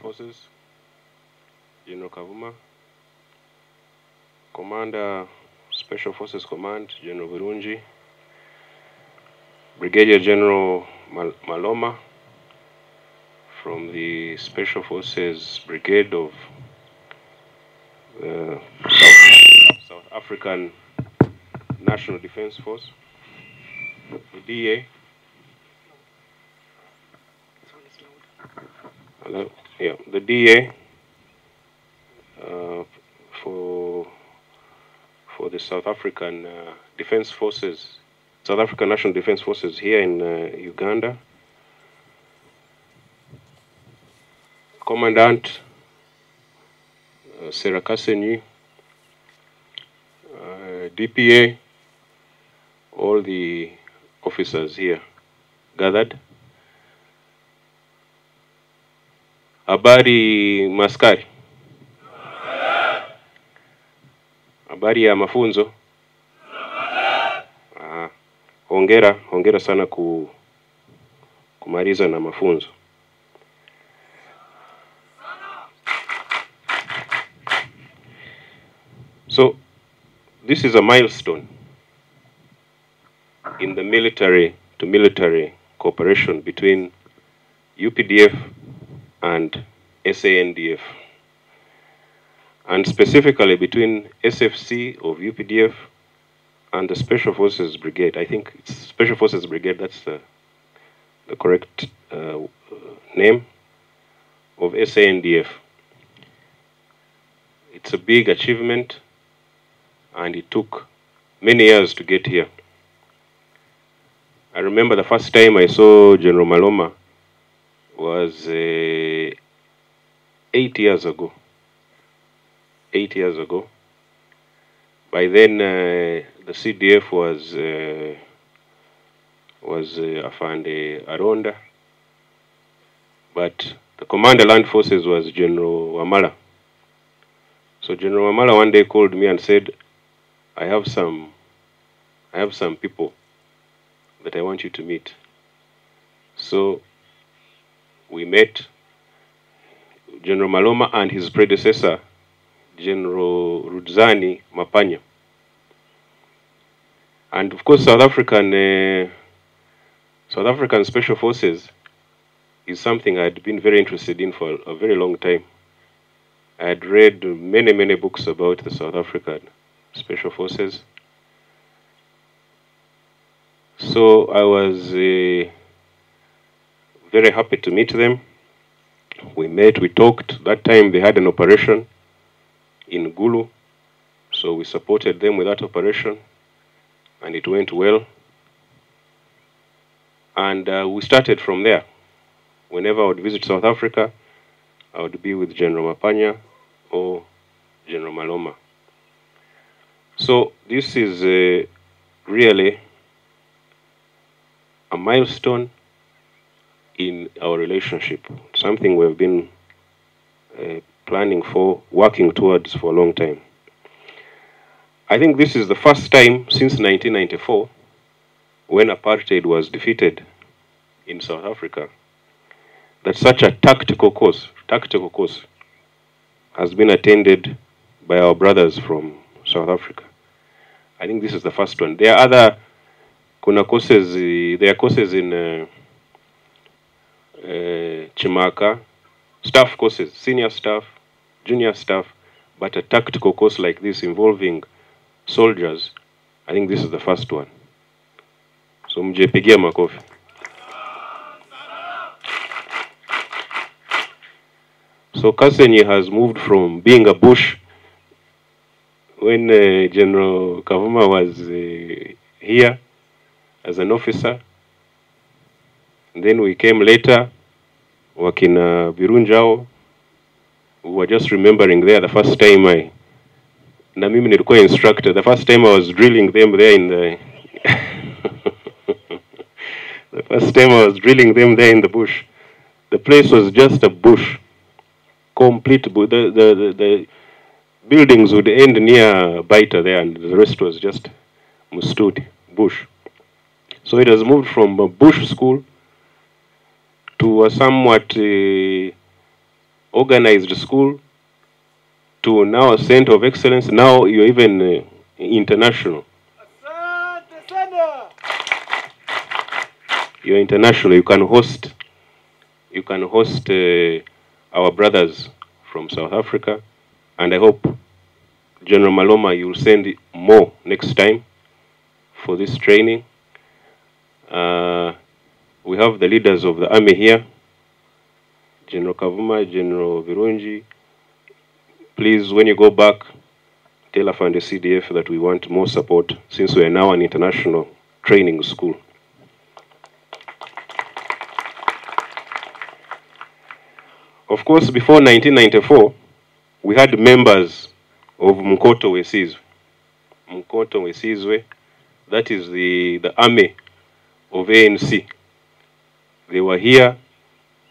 Forces, General Kavuma, Commander, Special Forces Command, General Virunji, Brigadier General Maloma from the Special Forces Brigade of South African National Defense Force, the DA. Yeah, the DA for the South African Defense Forces, South African National Defense Forces here in Uganda. Commandant Sarah Kasenyi, DPA, all the officers here gathered. Habari maskari. Habari ya mafunzo. Hongera sana kumaliza na mafunzo. So this is a milestone in the military to military cooperation between UPDF and SANDF, and specifically between SFC of UPDF and the Special Forces Brigade. I think it's Special Forces Brigade, that's the correct name, of SANDF. It's a big achievement, and it took many years to get here. I remember the first time I saw General Maloma was 8 years ago. 8 years ago. By then, the CDF was Afande Aronda, but the Commander Land Forces was General Wamala. So General Wamala one day called me and said, I have some people that I want you to meet. So we met General Maloma and his predecessor, General Rudzani Mapanya. And of course, South African Special Forces is something I'd been very interested in for a very long time. I had read many books about the South African Special Forces. So I was very happy to meet them. We met, we talked. That time they had an operation in Gulu, so we supported them with that operation, and it went well. And we started from there. Whenever I would visit South Africa, I would be with General Mapanya or General Maloma. So this is really a milestone in our relationship, something we've been planning for, working towards for a long time. I think this is the first time since 1994, when apartheid was defeated in South Africa, that such a tactical course has been attended by our brothers from South Africa. I think this is the first one. There are other courses, there are courses in Chimaka, staff courses, senior staff, junior staff, but a tactical course like this involving soldiers, I think this is the first one. So mjepigia makofi. So Kasenyi has moved from being a bush when General Kavuma was here as an officer. And then we came later, Wakina Birunjao. We were just remembering there the first time na mimi nilikuwa instructor, the first time I was drilling them there in the the first time I was drilling them there in the bush. The place was just a bush, complete bush. The buildings would end near Baita there, and the rest was just mustudi, bush. So it has moved from a bush school to a somewhat organized school to now a center of excellence. Now you're even international. You're international. You can host. You can host our brothers from South Africa, and I hope General Maloma, you'll send more next time for this training. We have the leaders of the army here, General Kavuma, General Virunji. Please, when you go back, tell Afande CDF that we want more support since we are now an international training school. Of course, before 1994, we had members of Mkoto Wesizwe. Mkoto Wesizwe, that is the army of ANC. They were here,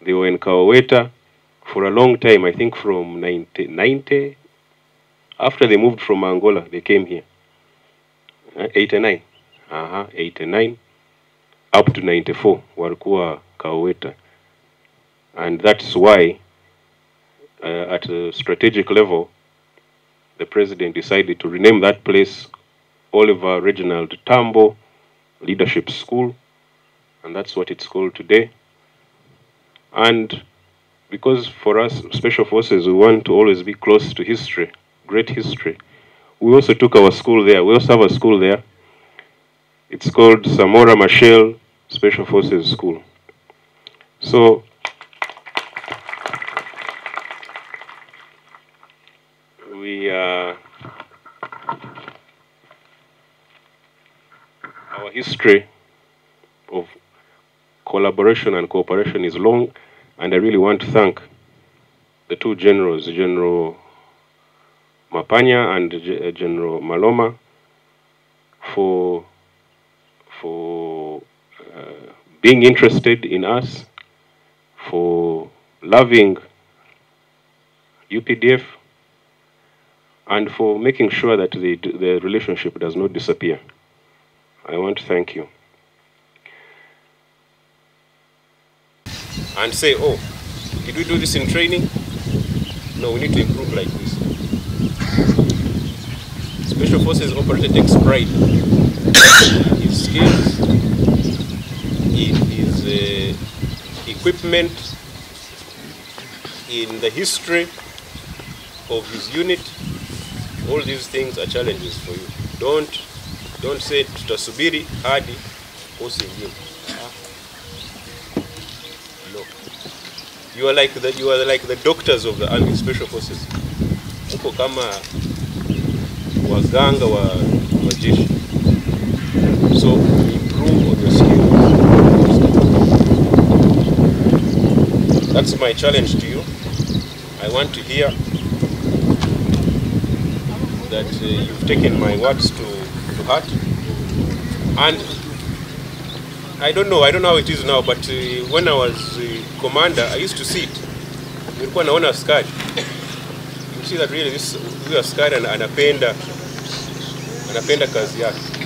they were in Kaweta for a long time, I think from 1990. After they moved from Angola, they came here. 89. 89. Up to 94, walikuwa Kaweta. And that's why, at a strategic level, the president decided to rename that place Oliver Reginald Tambo Leadership School, and that's what it's called today. And because for us, Special Forces, we want to always be close to history, great history, we also took our school there. We also have a school there. It's called Samora Machel Special Forces School. So, our history of collaboration and cooperation is long, and I really want to thank the two generals, General Mapanya and General Maloma, for being interested in us, for loving UPDF, and for making sure that the relationship does not disappear. I want to thank you. And say, oh, did we do this in training? No, we need to improve like this. Special Forces operator takes pride in his skills, in his equipment, in the history of his unit. All these things are challenges for you. Don't say tutasubiri hadi kosi ingine. No. You are like the doctors of the army, Special Forces. Muko kama waganga wa jeshi. So improve on your skills. That's my challenge to you. I want to hear that you've taken my words to heart. And I don't know how it is now, but when I was commander, I used to see it. Nilikuwa naona askari. You see that really this askari anapenda kazi yake.